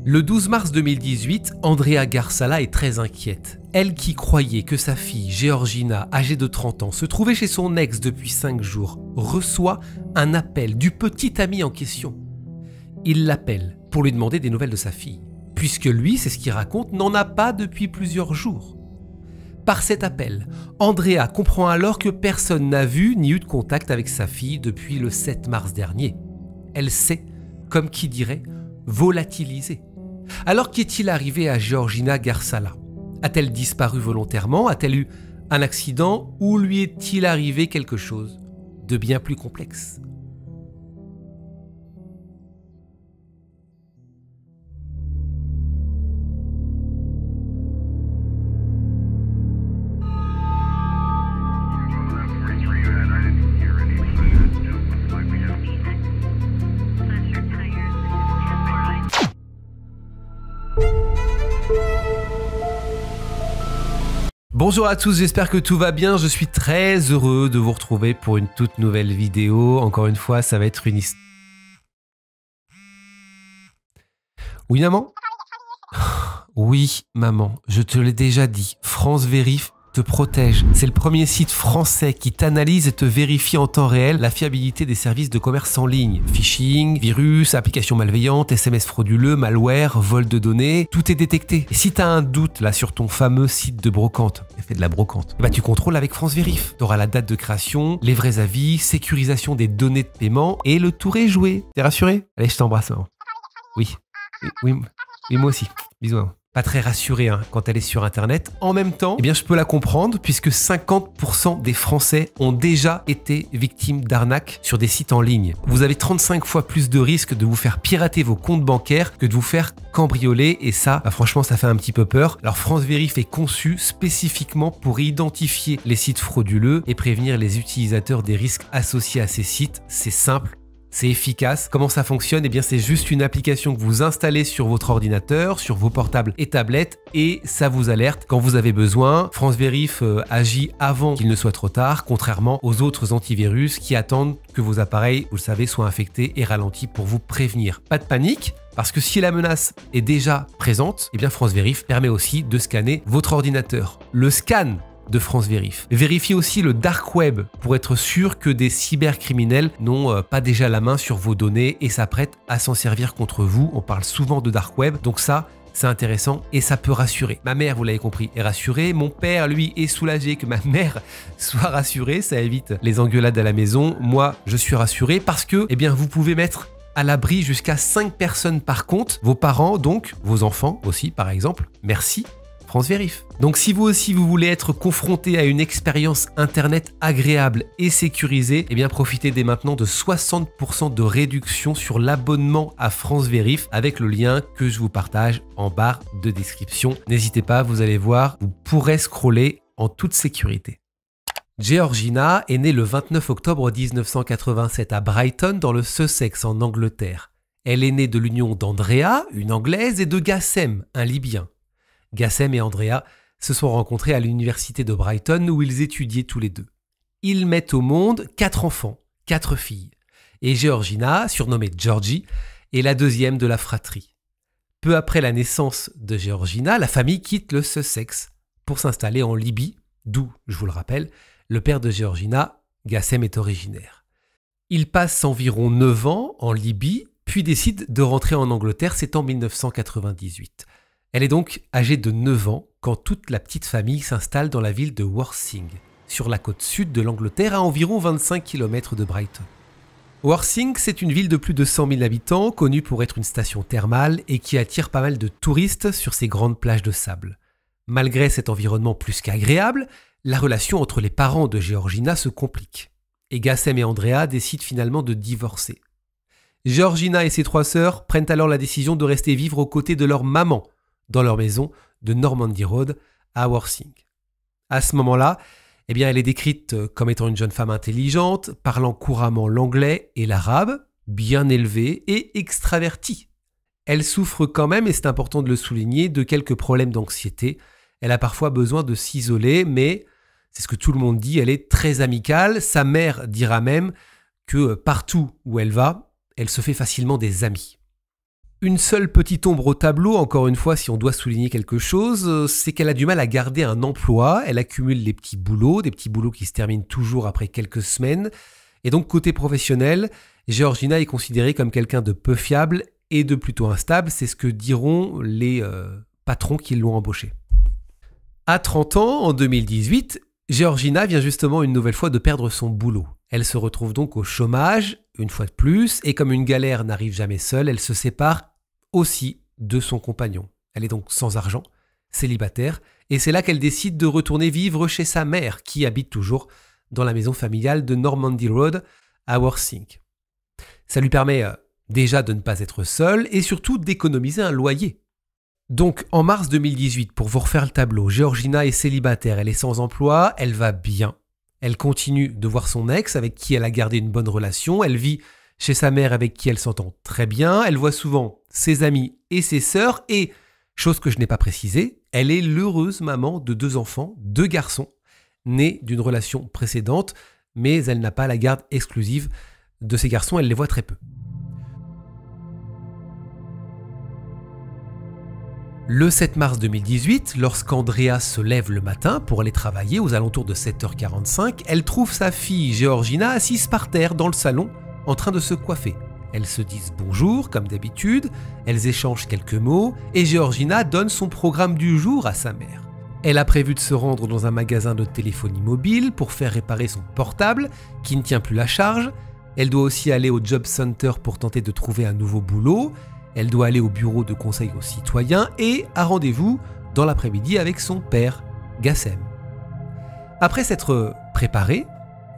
Le 12 mars 2018, Andrea Garsala est très inquiète. Elle qui croyait que sa fille, Georgina, âgée de 30 ans, se trouvait chez son ex depuis 5 jours, reçoit un appel du petit ami en question. Il l'appelle pour lui demander des nouvelles de sa fille, puisque lui, c'est ce qu'il raconte, n'en a pas depuis plusieurs jours. Par cet appel, Andrea comprend alors que personne n'a vu ni eu de contact avec sa fille depuis le 7 mars dernier. Elle s'est, comme qui dirait, volatilisée. Alors qu'est-il arrivé à Georgina Garsala? A-t-elle disparu volontairement? A-t-elle eu un accident? Ou lui est-il arrivé quelque chose de bien plus complexe? Bonjour à tous, j'espère que tout va bien. Je suis très heureux de vous retrouver pour une toute nouvelle vidéo. Encore une fois, ça va être une histoire. Oui, maman? Oui, maman, je te l'ai déjà dit. France Vérif te protège. C'est le premier site français qui t'analyse et te vérifie en temps réel la fiabilité des services de commerce en ligne. Phishing, virus, applications malveillantes, SMS frauduleux, malware, vol de données, tout est détecté. Et si tu as un doute là sur ton fameux site de brocante, fait de la brocante, bah tu contrôles avec France Vérif. Tu auras la date de création, les vrais avis, sécurisation des données de paiement et le tour est joué. T'es rassuré? Allez, je t'embrasse, maman. Oui, oui, moi aussi. Bisous, maman. Pas très rassurée quand elle est sur internet. En même temps, eh bien, je peux la comprendre puisque 50% des Français ont déjà été victimes d'arnaques sur des sites en ligne. Vous avez 35 fois plus de risques de vous faire pirater vos comptes bancaires que de vous faire cambrioler et ça, bah, franchement, ça fait un petit peu peur. Alors France Vérif est conçu spécifiquement pour identifier les sites frauduleux et prévenir les utilisateurs des risques associés à ces sites. C'est simple. C'est efficace. Comment ça fonctionne? Eh bien, c'est juste une application que vous installez sur votre ordinateur, sur vos portables et tablettes et ça vous alerte quand vous avez besoin. France Vérif agit avant qu'il ne soit trop tard, contrairement aux autres antivirus qui attendent que vos appareils, vous le savez, soient infectés et ralentis pour vous prévenir. Pas de panique, parce que si la menace est déjà présente, eh bien France Vérif permet aussi de scanner votre ordinateur. Le scan de France Vérif vérifie aussi le dark web pour être sûr que des cybercriminels n'ont pas déjà la main sur vos données et s'apprêtent à s'en servir contre vous. On parle souvent de dark web, donc ça, c'est intéressant et ça peut rassurer. Ma mère, vous l'avez compris, est rassurée. Mon père, lui, est soulagé que ma mère soit rassurée. Ça évite les engueulades à la maison. Moi, je suis rassuré parce que, eh bien, vous pouvez mettre à l'abri jusqu'à 5 personnes par compte. Vos parents, donc, vos enfants aussi, par exemple. Merci. France Vérif. Donc si vous aussi vous voulez être confronté à une expérience internet agréable et sécurisée, eh bien profitez dès maintenant de 60% de réduction sur l'abonnement à France Vérif avec le lien que je vous partage en barre de description. N'hésitez pas, vous allez voir, vous pourrez scroller en toute sécurité. Georgina est née le 29 octobre 1987 à Brighton dans le Sussex en Angleterre. Elle est née de l'union d'Andrea, une Anglaise, et de Gassem, un Libyen. Gassem et Andrea se sont rencontrés à l'université de Brighton où ils étudiaient tous les deux. Ils mettent au monde 4 enfants, 4 filles. Et Georgina, surnommée Georgie, est la deuxième de la fratrie. Peu après la naissance de Georgina, la famille quitte le Sussex pour s'installer en Libye, d'où, je vous le rappelle, le père de Georgina, Gassem, est originaire. Il passe environ 9 ans en Libye, puis décide de rentrer en Angleterre, c'est en 1998. Elle est donc âgée de 9 ans quand toute la petite famille s'installe dans la ville de Worthing, sur la côte sud de l'Angleterre à environ 25 km de Brighton. Worthing, c'est une ville de plus de 100 000 habitants, connue pour être une station thermale et qui attire pas mal de touristes sur ses grandes plages de sable. Malgré cet environnement plus qu'agréable, la relation entre les parents de Georgina se complique. Et Gassem et Andrea décident finalement de divorcer. Georgina et ses 3 sœurs prennent alors la décision de rester vivre aux côtés de leur maman, dans leur maison de Normandy Road à Worthing. À ce moment-là, eh bien, elle est décrite comme étant une jeune femme intelligente, parlant couramment l'anglais et l'arabe, bien élevée et extravertie. Elle souffre quand même, et c'est important de le souligner, de quelques problèmes d'anxiété. Elle a parfois besoin de s'isoler, mais c'est ce que tout le monde dit, elle est très amicale. Sa mère dira même que partout où elle va, elle se fait facilement des amis. Une seule petite ombre au tableau, encore une fois, si on doit souligner quelque chose, c'est qu'elle a du mal à garder un emploi, elle accumule des petits boulots qui se terminent toujours après quelques semaines. Et donc côté professionnel, Georgina est considérée comme quelqu'un de peu fiable et de plutôt instable, c'est ce que diront les patrons qui l'ont embauchée. À 30 ans, en 2018, Georgina vient justement une nouvelle fois de perdre son boulot. Elle se retrouve donc au chômage, une fois de plus, et comme une galère n'arrive jamais seule, elle se sépare aussi de son compagnon. Elle est donc sans argent, célibataire, et c'est là qu'elle décide de retourner vivre chez sa mère, qui habite toujours dans la maison familiale de Normandy Road à Worthing. Ça lui permet déjà de ne pas être seule et surtout d'économiser un loyer. Donc en mars 2018, pour vous refaire le tableau, Georgina est célibataire, elle est sans emploi, elle va bien. Elle continue de voir son ex avec qui elle a gardé une bonne relation, elle vit chez sa mère avec qui elle s'entend très bien, elle voit souvent ses amis et ses sœurs et, chose que je n'ai pas précisée, elle est l'heureuse maman de 2 enfants, 2 garçons, nés d'une relation précédente, mais elle n'a pas la garde exclusive de ces garçons, elle les voit très peu. Le 7 mars 2018, lorsqu'Andrea se lève le matin pour aller travailler aux alentours de 7h45, elle trouve sa fille Georgina assise par terre dans le salon en train de se coiffer. Elles se disent bonjour comme d'habitude, elles échangent quelques mots et Georgina donne son programme du jour à sa mère. Elle a prévu de se rendre dans un magasin de téléphonie mobile pour faire réparer son portable qui ne tient plus la charge. Elle doit aussi aller au Job Center pour tenter de trouver un nouveau boulot. Elle doit aller au bureau de conseil aux citoyens et a rendez-vous dans l'après-midi avec son père, Gassem. Après s'être préparée,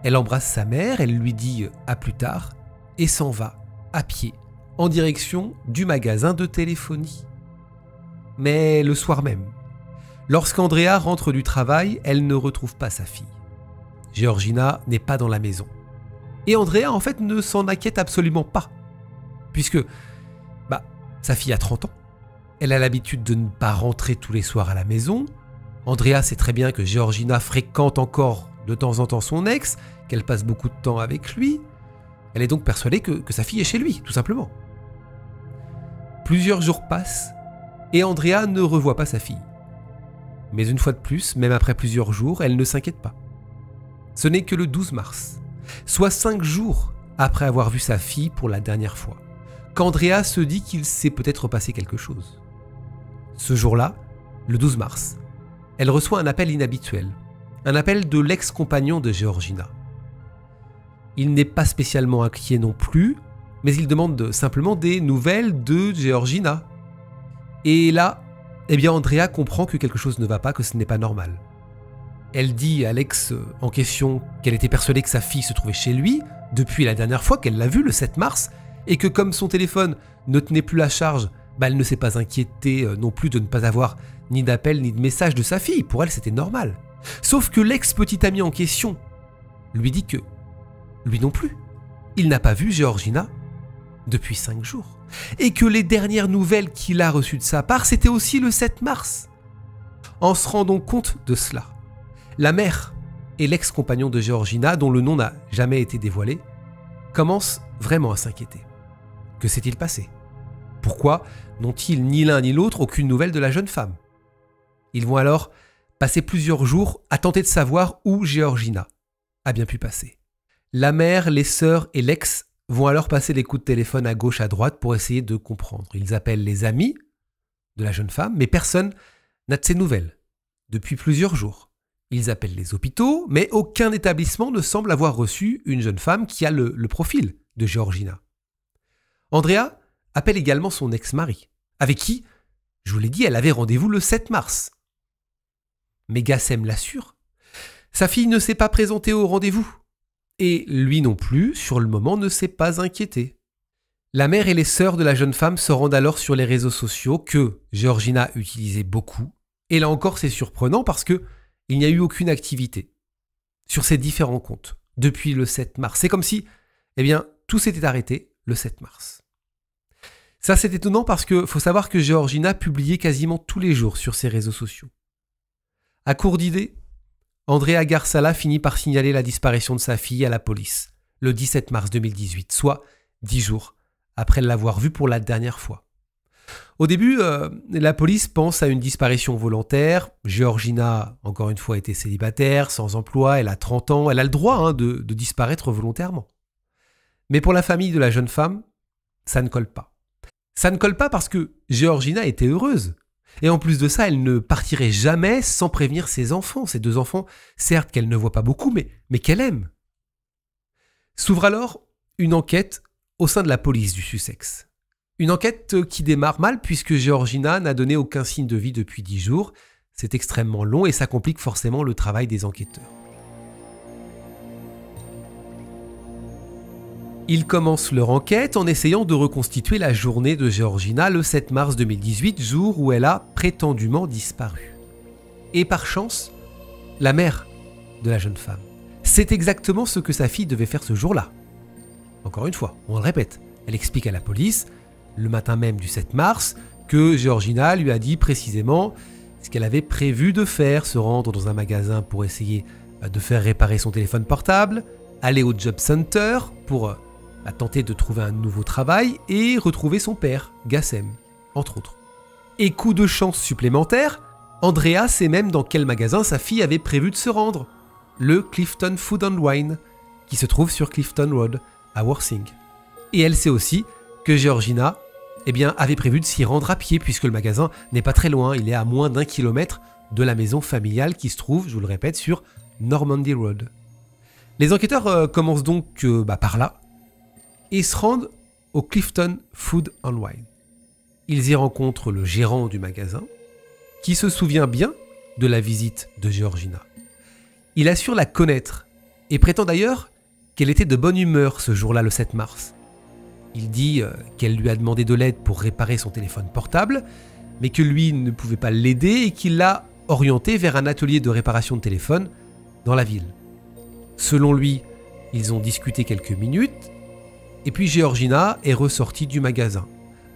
elle embrasse sa mère, elle lui dit « à plus tard » et s'en va à pied en direction du magasin de téléphonie. Mais le soir même, lorsqu'Andrea rentre du travail, elle ne retrouve pas sa fille. Georgina n'est pas dans la maison. Et Andrea, en fait, ne s'en inquiète absolument pas, puisque sa fille a 30 ans. Elle a l'habitude de ne pas rentrer tous les soirs à la maison. Andrea sait très bien que Georgina fréquente encore de temps en temps son ex, qu'elle passe beaucoup de temps avec lui. Elle est donc persuadée que sa fille est chez lui, tout simplement. Plusieurs jours passent et Andrea ne revoit pas sa fille. Mais une fois de plus, même après plusieurs jours, elle ne s'inquiète pas. Ce n'est que le 12 mars, soit 5 jours après avoir vu sa fille pour la dernière fois, qu'Andrea se dit qu'il s'est peut-être passé quelque chose. Ce jour-là, le 12 mars, elle reçoit un appel inhabituel, un appel de l'ex-compagnon de Georgina. Il n'est pas spécialement inquiet non plus, mais il demande simplement des nouvelles de Georgina. Et là, Andrea comprend que quelque chose ne va pas, que ce n'est pas normal. Elle dit à l'ex en question qu'elle était persuadée que sa fille se trouvait chez lui depuis la dernière fois qu'elle l'a vue, le 7 mars, et que comme son téléphone ne tenait plus la charge, elle ne s'est pas inquiétée non plus de ne pas avoir ni d'appel ni de message de sa fille. Pour elle, c'était normal. Sauf que l'ex-petit ami en question lui dit que, lui non plus, il n'a pas vu Georgina depuis 5 jours. Et que les dernières nouvelles qu'il a reçues de sa part, c'était aussi le 7 mars. En se rendant compte de cela, la mère et l'ex-compagnon de Georgina, dont le nom n'a jamais été dévoilé, commencent vraiment à s'inquiéter. Que s'est-il passé? Pourquoi n'ont-ils ni l'un ni l'autre aucune nouvelle de la jeune femme? Ils vont alors passer plusieurs jours à tenter de savoir où Georgina a bien pu passer. La mère, les sœurs et l'ex vont alors passer des coups de téléphone à gauche à droite pour essayer de comprendre. Ils appellent les amis de la jeune femme, mais personne n'a de ses nouvelles depuis plusieurs jours. Ils appellent les hôpitaux, mais aucun établissement ne semble avoir reçu une jeune femme qui a le profil de Georgina. Andrea appelle également son ex-mari, avec qui, je vous l'ai dit, elle avait rendez-vous le 7 mars. Mais Gassem l'assure, sa fille ne s'est pas présentée au rendez-vous. Et lui non plus, sur le moment, ne s'est pas inquiété. La mère et les sœurs de la jeune femme se rendent alors sur les réseaux sociaux que Georgina utilisait beaucoup. Et là encore, c'est surprenant parce que il n'y a eu aucune activité sur ces différents comptes depuis le 7 mars. C'est comme si, tout s'était arrêté le 7 mars. Ça, c'est étonnant parce que faut savoir que Georgina publiait quasiment tous les jours sur ses réseaux sociaux. À court d'idées, Andrea Garsala finit par signaler la disparition de sa fille à la police. le 17 mars 2018, soit 10 jours après l'avoir vue pour la dernière fois. Au début, la police pense à une disparition volontaire. Georgina, encore une fois, était célibataire, sans emploi, elle a 30 ans, elle a le droit de disparaître volontairement. Mais pour la famille de la jeune femme, ça ne colle pas. Ça ne colle pas parce que Georgina était heureuse. Et en plus de ça, elle ne partirait jamais sans prévenir ses enfants, ses 2 enfants, certes qu'elle ne voit pas beaucoup, mais qu'elle aime. S'ouvre alors une enquête au sein de la police du Sussex. Une enquête qui démarre mal puisque Georgina n'a donné aucun signe de vie depuis 10 jours. C'est extrêmement long et ça complique forcément le travail des enquêteurs. Ils commencent leur enquête en essayant de reconstituer la journée de Georgina le 7 mars 2018, jour où elle a prétendument disparu. Et par chance, la mère de la jeune femme sait exactement ce que sa fille devait faire ce jour-là. Encore une fois, on le répète, elle explique à la police, le matin même du 7 mars, que Georgina lui a dit précisément ce qu'elle avait prévu de faire, se rendre dans un magasin pour essayer de faire réparer son téléphone portable, aller au job center pour tenter de trouver un nouveau travail et retrouver son père, Gassem, entre autres. Et coup de chance supplémentaire, Andrea sait même dans quel magasin sa fille avait prévu de se rendre, le Clifton Food and Wine, qui se trouve sur Clifton Road, à Worthing. Et elle sait aussi que Georgina avait prévu de s'y rendre à pied puisque le magasin n'est pas très loin, il est à moins d'1 kilomètre de la maison familiale qui se trouve, je vous le répète, sur Normandy Road. Les enquêteurs commencent donc par là et se rendent au Clifton Food and Wine. Ils y rencontrent le gérant du magasin qui se souvient bien de la visite de Georgina. Il assure la connaître et prétend d'ailleurs qu'elle était de bonne humeur ce jour-là, le 7 mars. Il dit qu'elle lui a demandé de l'aide pour réparer son téléphone portable, mais que lui ne pouvait pas l'aider et qu'il l'a orientée vers un atelier de réparation de téléphone dans la ville. Selon lui, ils ont discuté quelques minutes, et puis Georgina est ressortie du magasin,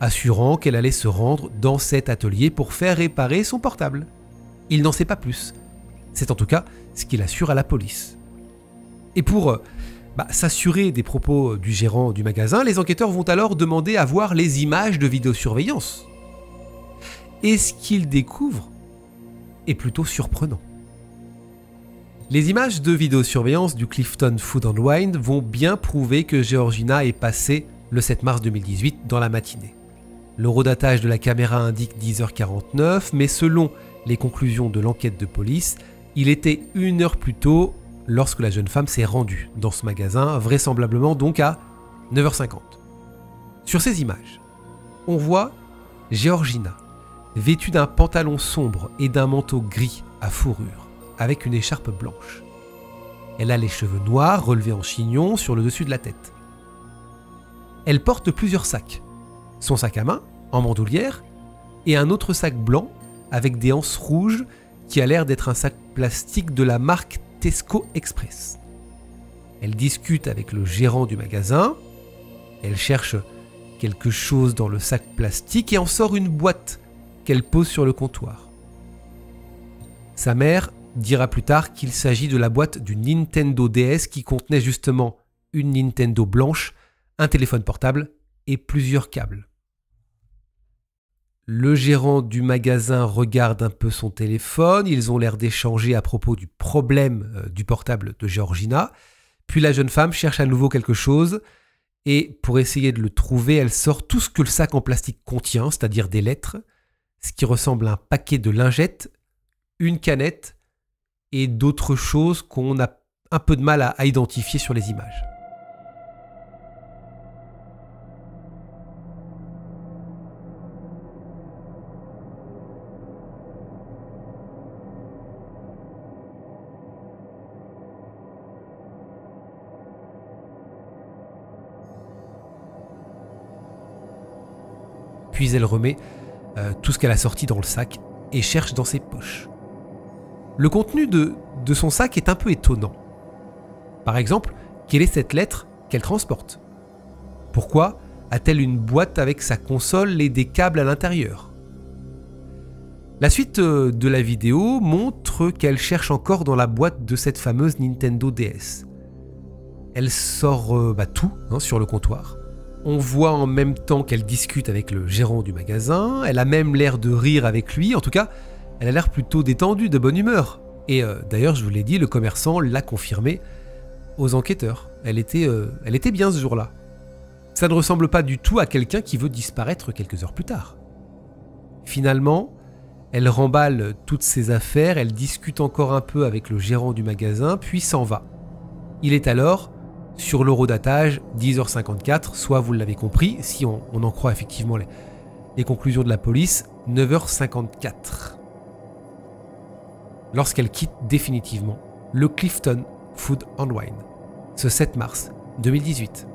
assurant qu'elle allait se rendre dans cet atelier pour faire réparer son portable. Il n'en sait pas plus. C'est en tout cas ce qu'il assure à la police. Et pour s'assurer des propos du gérant du magasin, les enquêteurs vont alors demander à voir les images de vidéosurveillance. Et ce qu'ils découvrent est plutôt surprenant. Les images de vidéosurveillance du Clifton Food and Wine vont bien prouver que Georgina est passée le 7 mars 2018 dans la matinée. L'horodatage de la caméra indique 10h49, mais selon les conclusions de l'enquête de police, il était 1 heure plus tôt lorsque la jeune femme s'est rendue dans ce magasin, vraisemblablement donc à 9h50. Sur ces images, on voit Georgina, vêtue d'un pantalon sombre et d'un manteau gris à fourrure, avec une écharpe blanche. Elle a les cheveux noirs relevés en chignon sur le dessus de la tête. Elle porte plusieurs sacs. Son sac à main, en bandoulière, et un autre sac blanc avec des anses rouges qui a l'air d'être un sac plastique de la marque Tesco Express. Elle discute avec le gérant du magasin, elle cherche quelque chose dans le sac plastique et en sort une boîte qu'elle pose sur le comptoir. Sa mère dira plus tard qu'il s'agit de la boîte du Nintendo DS qui contenait justement une Nintendo blanche, un téléphone portable et plusieurs câbles. Le gérant du magasin regarde un peu son téléphone, ils ont l'air d'échanger à propos du problème du portable de Georgina, puis la jeune femme cherche à nouveau quelque chose et pour essayer de le trouver, elle sort tout ce que le sac en plastique contient, c'est-à-dire des lettres, ce qui ressemble à un paquet de lingettes, une canette et d'autres choses qu'on a un peu de mal à identifier sur les images. Puis elle remet tout ce qu'elle a sorti dans le sac et cherche dans ses poches. Le contenu de son sac est un peu étonnant. Par exemple, quelle est cette lettre qu'elle transporte? Pourquoi a-t-elle une boîte avec sa console et des câbles à l'intérieur? La suite de la vidéo montre qu'elle cherche encore dans la boîte de cette fameuse Nintendo DS. Elle sort tout sur le comptoir. On voit en même temps qu'elle discute avec le gérant du magasin. Elle a même l'air de rire avec lui. En tout cas, elle a l'air plutôt détendue, de bonne humeur. Et d'ailleurs, je vous l'ai dit, le commerçant l'a confirmé aux enquêteurs. Elle était bien ce jour-là. Ça ne ressemble pas du tout à quelqu'un qui veut disparaître quelques heures plus tard. Finalement, elle remballe toutes ses affaires, elle discute encore un peu avec le gérant du magasin, puis s'en va. Il est alors sur l'horodatage 10h54, soit vous l'avez compris, si on en croit effectivement les conclusions de la police, 9h54. Lorsqu'elle quitte définitivement le Clifton Food & Wine, ce 7 mars 2018.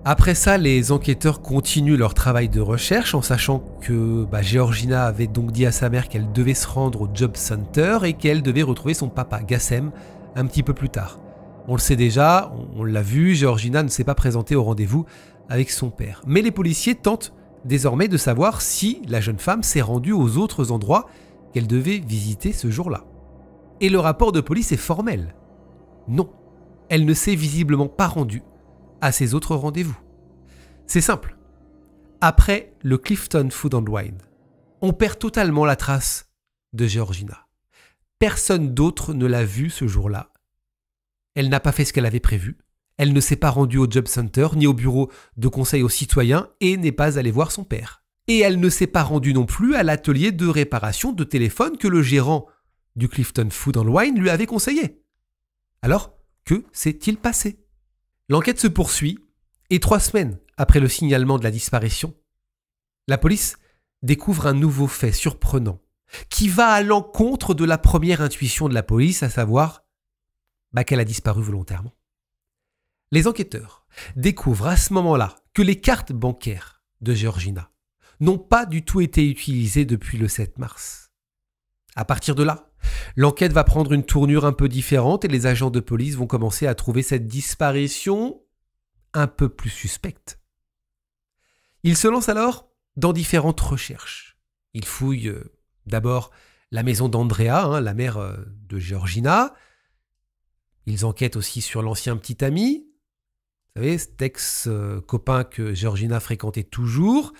Après ça, les enquêteurs continuent leur travail de recherche en sachant que Georgina avait donc dit à sa mère qu'elle devait se rendre au Job Center et qu'elle devait retrouver son papa, Gassem, un petit peu plus tard. On le sait déjà, on l'a vu, Georgina ne s'est pas présentée au rendez-vous avec son père. Mais les policiers tentent désormais de savoir si la jeune femme s'est rendue aux autres endroits qu'elle devait visiter ce jour-là. Et le rapport de police est formel. Non, elle ne s'est visiblement pas rendue à ses autres rendez-vous. C'est simple. Après le Clifton Food & Wine, on perd totalement la trace de Georgina. Personne d'autre ne l'a vue ce jour-là. Elle n'a pas fait ce qu'elle avait prévu. Elle ne s'est pas rendue au Job Center ni au bureau de conseil aux citoyens et n'est pas allée voir son père. Et elle ne s'est pas rendue non plus à l'atelier de réparation de téléphone que le gérant du Clifton Food & Wine lui avait conseillé. Alors, que s'est-il passé ? L'enquête se poursuit et 3 semaines après le signalement de la disparition, la police découvre un nouveau fait surprenant qui va à l'encontre de la première intuition de la police, à savoir qu'elle a disparu volontairement. Les enquêteurs découvrent à ce moment-là que les cartes bancaires de Georgina n'ont pas du tout été utilisées depuis le 7 mars. À partir de là, l'enquête va prendre une tournure un peu différente et les agents de police vont commencer à trouver cette disparition un peu plus suspecte. Ils se lancent alors dans différentes recherches. Ils fouillent d'abord la maison d'Andrea, la mère de Georgina. Ils enquêtent aussi sur l'ancien petit ami, vous savez, cet ex-copain que Georgina fréquentait toujours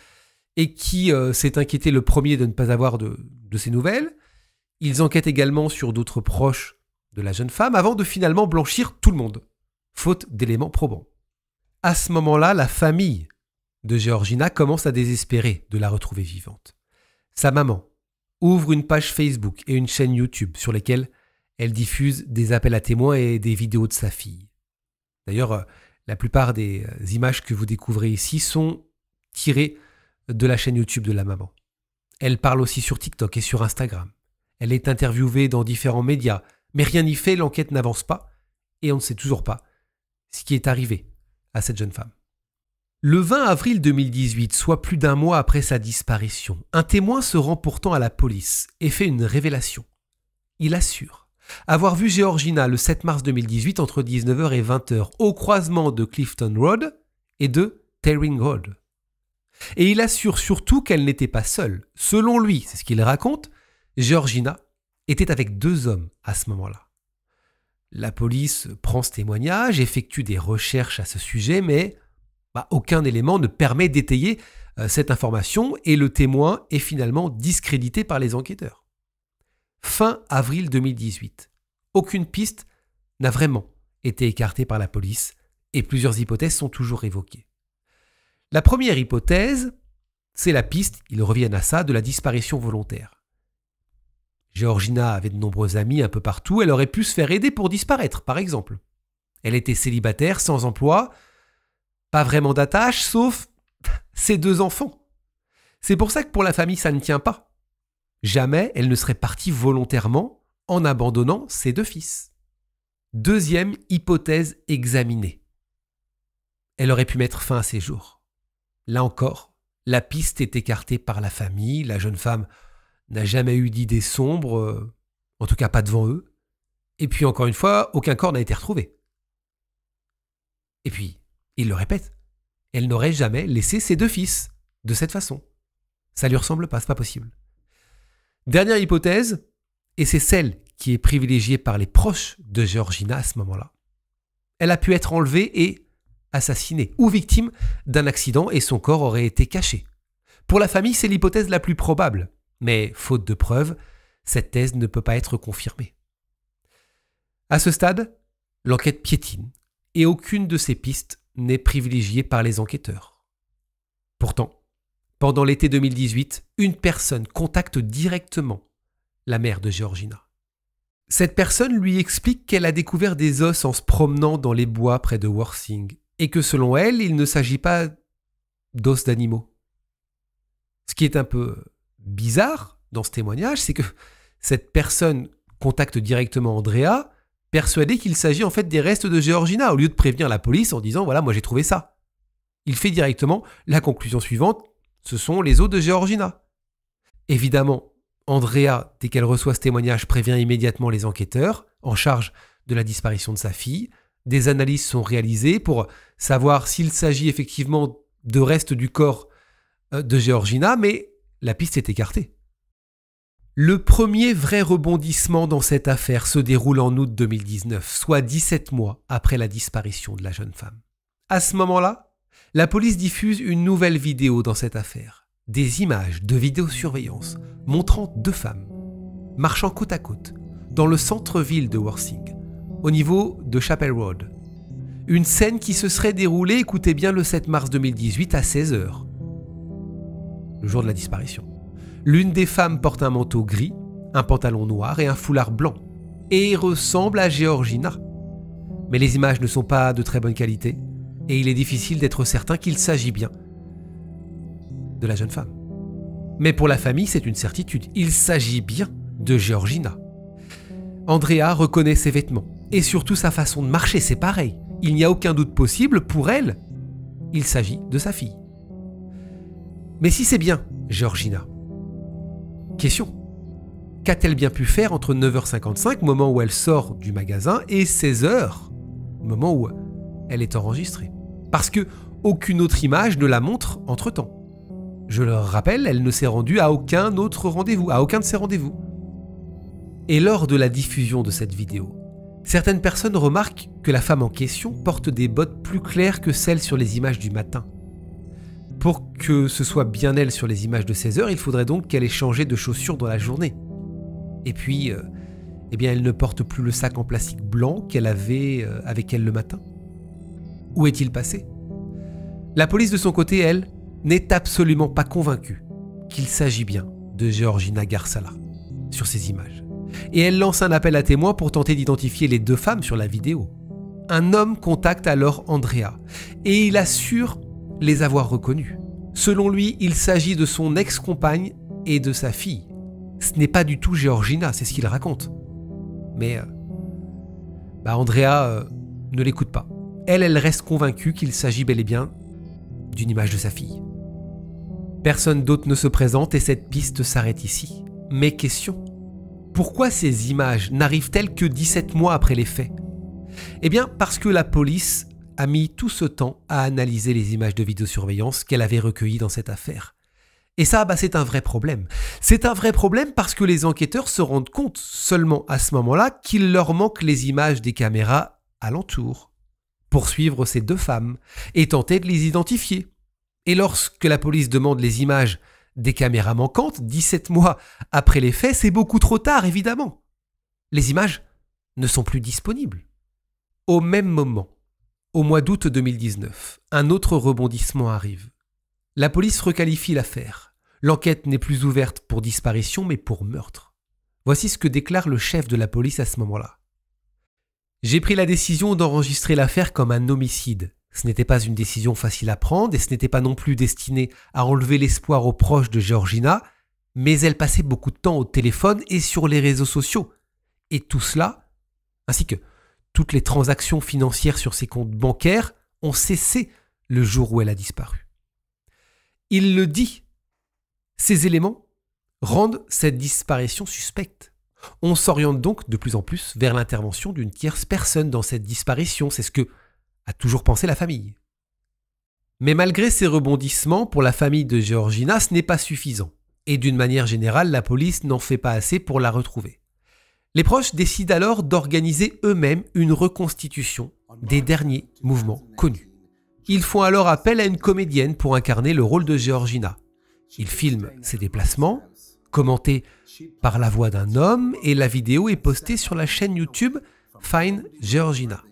et qui s'est inquiété le premier de ne pas avoir de ses nouvelles. Ils enquêtent également sur d'autres proches de la jeune femme avant de finalement blanchir tout le monde, faute d'éléments probants. À ce moment-là, la famille de Georgina commence à désespérer de la retrouver vivante. Sa maman ouvre une page Facebook et une chaîne YouTube sur lesquelles elle diffuse des appels à témoins et des vidéos de sa fille. D'ailleurs, la plupart des images que vous découvrez ici sont tirées de la chaîne YouTube de la maman. Elle parle aussi sur TikTok et sur Instagram. Elle est interviewée dans différents médias, mais rien n'y fait, l'enquête n'avance pas et on ne sait toujours pas ce qui est arrivé à cette jeune femme. Le 20 avril 2018, soit plus d'1 mois après sa disparition, un témoin se rend pourtant à la police et fait une révélation. Il assure avoir vu Georgina le 7 mars 2018 entre 19h et 20h au croisement de Clifton Road et de Terring Road. Et il assure surtout qu'elle n'était pas seule. Selon lui, c'est ce qu'il raconte, Georgina était avec 2 hommes à ce moment-là. La police prend ce témoignage, effectue des recherches à ce sujet, mais aucun élément ne permet d'étayer cette information et le témoin est finalement discrédité par les enquêteurs. Fin avril 2018. Aucune piste n'a vraiment été écartée par la police et plusieurs hypothèses sont toujours évoquées. La première hypothèse, c'est la piste, ils reviennent à ça, de la disparition volontaire. Georgina avait de nombreux amis un peu partout, elle aurait pu se faire aider pour disparaître, par exemple. Elle était célibataire, sans emploi, pas vraiment d'attache, sauf ses 2 enfants. C'est pour ça que pour la famille, ça ne tient pas. Jamais elle ne serait partie volontairement en abandonnant ses 2 fils. Deuxième hypothèse examinée. Elle aurait pu mettre fin à ses jours. Là encore, la piste est écartée par la famille, la jeune femme n'a jamais eu d'idées sombres, en tout cas pas devant eux. Et puis encore une fois, aucun corps n'a été retrouvé. Et puis, il le répète, elle n'aurait jamais laissé ses 2 fils de cette façon. Ça lui ressemble pas, c'est pas possible. Dernière hypothèse, et c'est celle qui est privilégiée par les proches de Georgina à ce moment-là. Elle a pu être enlevée et assassinée, ou victime d'un accident et son corps aurait été caché. Pour la famille, c'est l'hypothèse la plus probable, mais faute de preuves, cette thèse ne peut pas être confirmée. À ce stade, l'enquête piétine et aucune de ces pistes n'est privilégiée par les enquêteurs. Pourtant, pendant l'été 2018, une personne contacte directement la mère de Georgina. Cette personne lui explique qu'elle a découvert des os en se promenant dans les bois près de Worthing et que selon elle, il ne s'agit pas d'os d'animaux. Ce qui est un peu bizarre dans ce témoignage, c'est que cette personne contacte directement Andrea, persuadée qu'il s'agit en fait des restes de Georgina, au lieu de prévenir la police en disant « voilà, moi j'ai trouvé ça ». Il fait directement la conclusion suivante, ce sont les os de Georgina. Évidemment, Andrea, dès qu'elle reçoit ce témoignage, prévient immédiatement les enquêteurs en charge de la disparition de sa fille. Des analyses sont réalisées pour savoir s'il s'agit effectivement de restes du corps de Georgina, mais la piste est écartée. Le premier vrai rebondissement dans cette affaire se déroule en août 2019, soit 17 mois après la disparition de la jeune femme. À ce moment-là, la police diffuse une nouvelle vidéo dans cette affaire. Des images de vidéosurveillance montrant 2 femmes marchant côte à côte dans le centre-ville de Worthing, au niveau de Chapel Road. Une scène qui se serait déroulée, écoutez bien, le 7 mars 2018 à 16h, le jour de la disparition. L'une des femmes porte un manteau gris, un pantalon noir et un foulard blanc, et ressemble à Georgina. Mais les images ne sont pas de très bonne qualité, et il est difficile d'être certain qu'il s'agit bien de la jeune femme. Mais pour la famille, c'est une certitude. Il s'agit bien de Georgina. Andrea reconnaît ses vêtements et surtout sa façon de marcher, c'est pareil. Il n'y a aucun doute possible, pour elle, il s'agit de sa fille. Mais si c'est bien Georgina, question, qu'a-t-elle bien pu faire entre 9h55, moment où elle sort du magasin, et 16h, moment où elle est enregistrée? Parce que aucune autre image ne la montre entre-temps. Je le rappelle, elle ne s'est rendue à aucun autre rendez-vous, à aucun de ces rendez-vous. Et lors de la diffusion de cette vidéo, certaines personnes remarquent que la femme en question porte des bottes plus claires que celles sur les images du matin. Pour que ce soit bien elle sur les images de 16h, il faudrait donc qu'elle ait changé de chaussures dans la journée. Et puis, eh bien, elle ne porte plus le sac en plastique blanc qu'elle avait avec elle le matin. Où est-il passé? La police de son côté, elle, n'est absolument pas convaincue qu'il s'agit bien de Georgina Garsala sur ces images. Et elle lance un appel à témoins pour tenter d'identifier les 2 femmes sur la vidéo. Un homme contacte alors Andrea et il assure les avoir reconnues. Selon lui, il s'agit de son ex-compagne et de sa fille. Ce n'est pas du tout Georgina, c'est ce qu'il raconte. Mais Andrea ne l'écoute pas. Elle reste convaincue qu'il s'agit bel et bien d'une image de sa fille. Personne d'autre ne se présente et cette piste s'arrête ici. Mais question, pourquoi ces images n'arrivent-elles que 17 mois après les faits? Eh bien parce que la police a mis tout ce temps à analyser les images de vidéosurveillance qu'elle avait recueillies dans cette affaire. Et ça, c'est un vrai problème. C'est un vrai problème parce que les enquêteurs se rendent compte seulement à ce moment-là qu'il leur manque les images des caméras alentour pour suivre ces 2 femmes et tenter de les identifier. Et lorsque la police demande les images des caméras manquantes, 17 mois après les faits, c'est beaucoup trop tard, évidemment. Les images ne sont plus disponibles. Au même moment, au mois d'août 2019, un autre rebondissement arrive. La police requalifie l'affaire. L'enquête n'est plus ouverte pour disparition, mais pour meurtre. Voici ce que déclare le chef de la police à ce moment-là. J'ai pris la décision d'enregistrer l'affaire comme un homicide. Ce n'était pas une décision facile à prendre et ce n'était pas non plus destiné à enlever l'espoir aux proches de Georgina, mais elle passait beaucoup de temps au téléphone et sur les réseaux sociaux. Et tout cela, ainsi que toutes les transactions financières sur ses comptes bancaires, ont cessé le jour où elle a disparu. Il le dit. Ces éléments rendent cette disparition suspecte. On s'oriente donc de plus en plus vers l'intervention d'une tierce personne dans cette disparition. C'est ce que a toujours pensé la famille. Mais malgré ces rebondissements, pour la famille de Georgina, ce n'est pas suffisant. Et d'une manière générale, la police n'en fait pas assez pour la retrouver. Les proches décident alors d'organiser eux-mêmes une reconstitution des derniers mouvements connus. Ils font alors appel à une comédienne pour incarner le rôle de Georgina. Ils filment ses déplacements, commentés par la voix d'un homme, et la vidéo est postée sur la chaîne YouTube Find Georgina.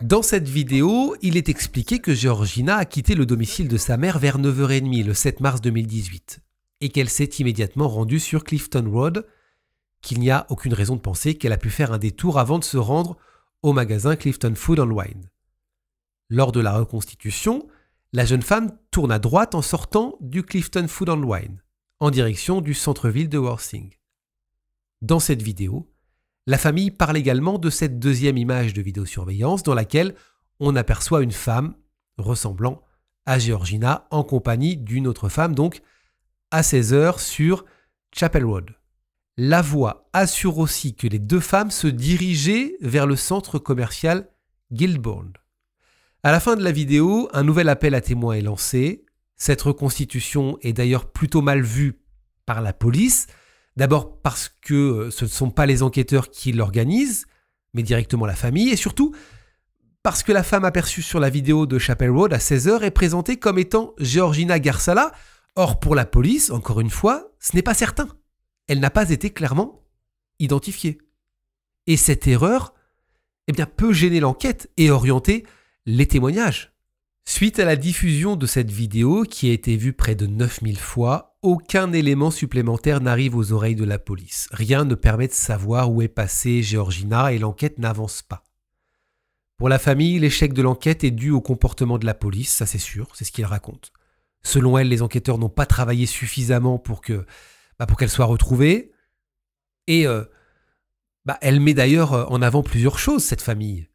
Dans cette vidéo, il est expliqué que Georgina a quitté le domicile de sa mère vers 9h30 le 7 mars 2018 et qu'elle s'est immédiatement rendue sur Clifton Road, qu'il n'y a aucune raison de penser qu'elle a pu faire un détour avant de se rendre au magasin Clifton Food and Wine. Lors de la reconstitution, la jeune femme tourne à droite en sortant du Clifton Food and Wine, en direction du centre-ville de Worthing. Dans cette vidéo, la famille parle également de cette deuxième image de vidéosurveillance dans laquelle on aperçoit une femme ressemblant à Georgina en compagnie d'une autre femme, donc à 16h sur Chapel Road. La voix assure aussi que les deux femmes se dirigeaient vers le centre commercial Guildbourne. À la fin de la vidéo, un nouvel appel à témoins est lancé. Cette reconstitution est d'ailleurs plutôt mal vue par la police. D'abord parce que ce ne sont pas les enquêteurs qui l'organisent, mais directement la famille. Et surtout parce que la femme aperçue sur la vidéo de Chapel Road à 16h est présentée comme étant Georgina Garsala. Or, pour la police, encore une fois, ce n'est pas certain. Elle n'a pas été clairement identifiée. Et cette erreur peut gêner l'enquête et orienter les témoignages. Suite à la diffusion de cette vidéo, qui a été vue près de 9000 fois, aucun élément supplémentaire n'arrive aux oreilles de la police. Rien ne permet de savoir où est passée Georgina et l'enquête n'avance pas. Pour la famille, l'échec de l'enquête est dû au comportement de la police, ça c'est sûr, c'est ce qu'ils racontent. Selon elle, les enquêteurs n'ont pas travaillé suffisamment pour qu'elle soit retrouvée. Et elle met d'ailleurs en avant plusieurs choses, cette famille.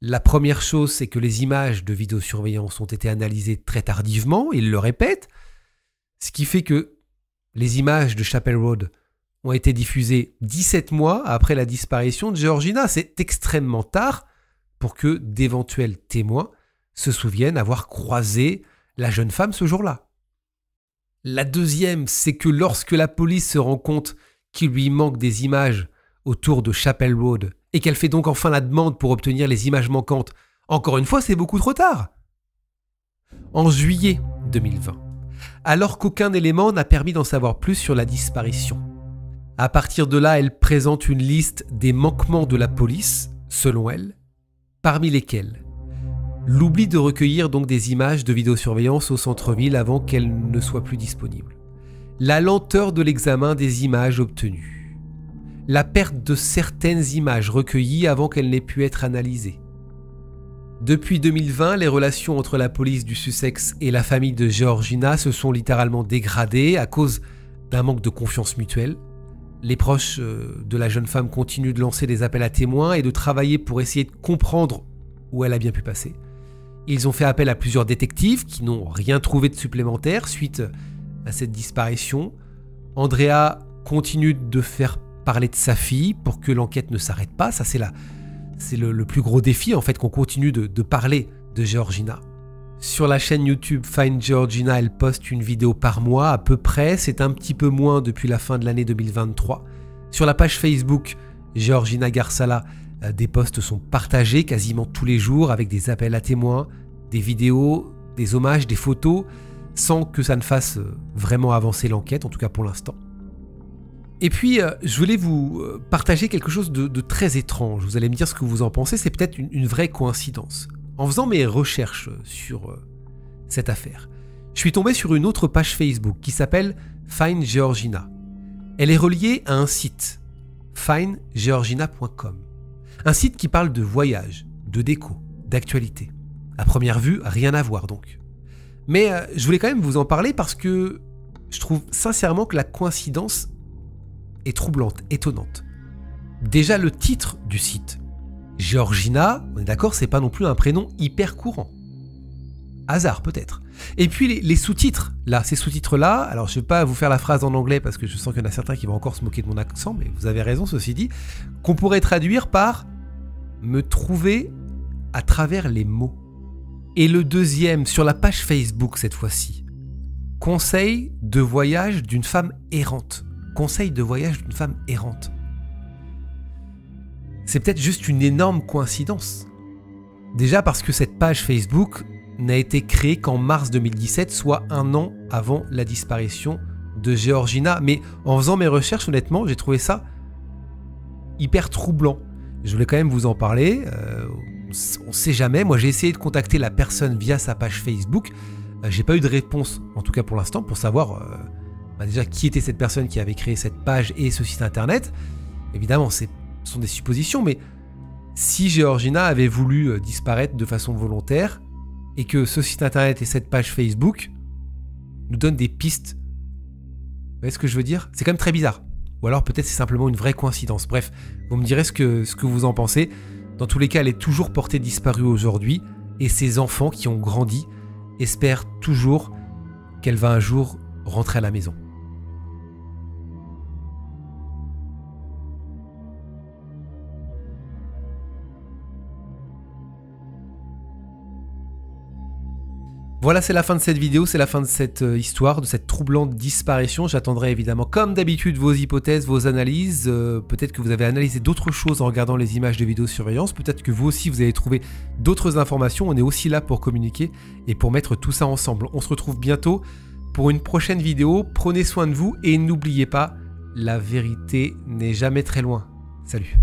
La première chose, c'est que les images de vidéosurveillance ont été analysées très tardivement, ils le répètent, ce qui fait que les images de Chapel Road ont été diffusées 17 mois après la disparition de Georgina. C'est extrêmement tard pour que d'éventuels témoins se souviennent avoir croisé la jeune femme ce jour-là. La deuxième, c'est que lorsque la police se rend compte qu'il lui manque des images autour de Chapel Road et qu'elle fait donc enfin la demande pour obtenir les images manquantes, encore une fois, c'est beaucoup trop tard. En juillet 2020, alors qu'aucun élément n'a permis d'en savoir plus sur la disparition. À partir de là, elle présente une liste des manquements de la police, selon elle, parmi lesquels l'oubli de recueillir donc des images de vidéosurveillance au centre-ville avant qu'elles ne soient plus disponibles, la lenteur de l'examen des images obtenues, la perte de certaines images recueillies avant qu'elles n'aient pu être analysées. Depuis 2020, les relations entre la police du Sussex et la famille de Georgina se sont littéralement dégradées à cause d'un manque de confiance mutuelle. Les proches de la jeune femme continuent de lancer des appels à témoins et de travailler pour essayer de comprendre où elle a bien pu passer. Ils ont fait appel à plusieurs détectives qui n'ont rien trouvé de supplémentaire suite à cette disparition. Andrea continue de faire parler de sa fille pour que l'enquête ne s'arrête pas. Ça, c'est le plus gros défi, en fait, qu'on continue de parler de Georgina. Sur la chaîne YouTube Find Georgina, elle poste une vidéo par mois à peu près. C'est un petit peu moins depuis la fin de l'année 2023. Sur la page Facebook Georgina Garsala, des posts sont partagés quasiment tous les jours avec des appels à témoins, des vidéos, des hommages, des photos, sans que ça ne fasse vraiment avancer l'enquête, en tout cas pour l'instant. Et puis, je voulais vous partager quelque chose de très étrange. Vous allez me dire ce que vous en pensez, c'est peut-être une vraie coïncidence. En faisant mes recherches sur cette affaire, je suis tombé sur une autre page Facebook qui s'appelle Find Georgina. Elle est reliée à un site findgeorgina.com. Un site qui parle de voyage, de déco, d'actualité. À première vue, rien à voir donc. Mais je voulais quand même vous en parler parce que je trouve sincèrement que la coïncidence est troublante, étonnante. Déjà le titre du site. Georgina, on est d'accord, c'est pas non plus un prénom hyper courant. Hasard peut-être. Et puis les sous-titres, là, ces sous-titres-là, alors je vais pas vous faire la phrase en anglais parce que je sens qu'il y en a certains qui vont encore se moquer de mon accent, mais vous avez raison ceci dit, qu'on pourrait traduire par « me trouver à travers les mots ». Et le deuxième, sur la page Facebook cette fois-ci, « Conseil de voyage d'une femme errante ». Conseil de voyage d'une femme errante. C'est peut-être juste une énorme coïncidence. Déjà parce que cette page Facebook n'a été créée qu'en mars 2017, soit un an avant la disparition de Georgina. Mais en faisant mes recherches, honnêtement, j'ai trouvé ça hyper troublant. Je voulais quand même vous en parler. On ne sait jamais. Moi, j'ai essayé de contacter la personne via sa page Facebook. J'ai pas eu de réponse, en tout cas pour l'instant, pour savoir déjà qui était cette personne qui avait créé cette page et ce site internet. Évidemment, ce sont des suppositions, mais si Georgina avait voulu disparaître de façon volontaire et que ce site internet et cette page Facebook nous donnent des pistes, vous voyez ce que je veux dire? C'est quand même très bizarre. Ou alors peut-être c'est simplement une vraie coïncidence. Bref, vous me direz ce que vous en pensez. Dans tous les cas, elle est toujours portée disparue aujourd'hui et ses enfants qui ont grandi espèrent toujours qu'elle va un jour rentrer à la maison. Voilà, c'est la fin de cette vidéo, c'est la fin de cette histoire, de cette troublante disparition. J'attendrai évidemment, comme d'habitude, vos hypothèses, vos analyses. Peut-être que vous avez analysé d'autres choses en regardant les images de vidéosurveillance. Peut-être que vous aussi, vous avez trouvé d'autres informations. On est aussi là pour communiquer et pour mettre tout ça ensemble. On se retrouve bientôt pour une prochaine vidéo. Prenez soin de vous et n'oubliez pas, la vérité n'est jamais très loin. Salut!